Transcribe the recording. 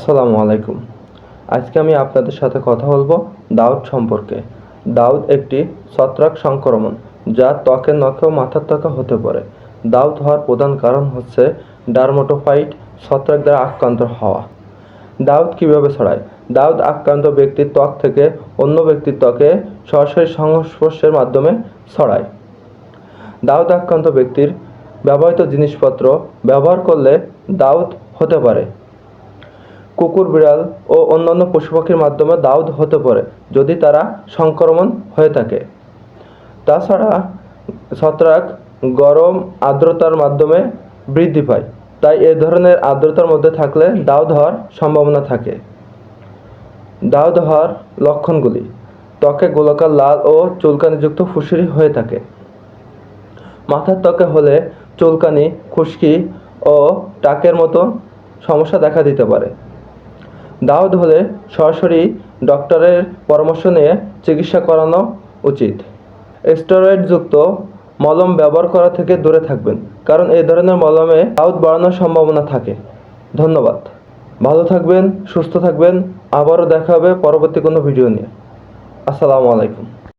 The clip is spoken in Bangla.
আসসালামু আলাইকুম। আজকে আমি আপনাদের সাথে কথা বলবো দাউদ সম্পর্কে। দাউদ একটি ছত্রাক সংক্রমণ যা ত্বকের নখে ও মাথার ত্বকে হতে পারে। দাউদ হওয়ার প্রধান কারণ হচ্ছে ডার্মাটোফাইট ছত্রাক দ্বারা আক্রান্ত হওয়া। দাউদ কীভাবে ছড়ায়? দাউদ আক্রান্ত ব্যক্তির ত্বক থেকে অন্য ব্যক্তির ত্বকে সরাসরি সংস্পর্শের মাধ্যমে ছড়ায়। দাউদ আক্রান্ত ব্যক্তির ব্যবহৃত জিনিসপত্র ব্যবহার করলে দাউদ হতে পারে। কুকুর, বিড়াল ও অন্যান্য পশুপাখির মাধ্যমে দাউদ হতে পারে যদি তারা সংক্রমণ হয়ে থাকে। তাছাড়া ছত্রাক গরম আর্দ্রতার মাধ্যমে বৃদ্ধি পায়, তাই এ ধরনের আর্দ্রতার মধ্যে থাকলে দাউদ হওয়ার সম্ভাবনা থাকে। দাউদ হওয়ার লক্ষণগুলি: ত্বকে গোলাকার লাল ও চুলকানিযুক্ত ফুসকুড়ি হয়ে থাকে। মাথার ত্বকে হলে চুলকানি, খুশকি ও টাকের মতো সমস্যা দেখা দিতে পারে। দাউদ হলে সরাসরি ডক্টরের পরামর্শ নিয়ে চিকিৎসা করানো উচিত। স্টেরয়েডযুক্ত মলম ব্যবহার করা থেকে দূরে থাকবেন, কারণ এই ধরনের মলমে দাউদ বাড়ানোর সম্ভাবনা থাকে। ধন্যবাদ। ভালো থাকবেন, সুস্থ থাকবেন। আবারও দেখা হবে পরবর্তী কোনো ভিডিও নিয়ে। আসসালামু আলাইকুম।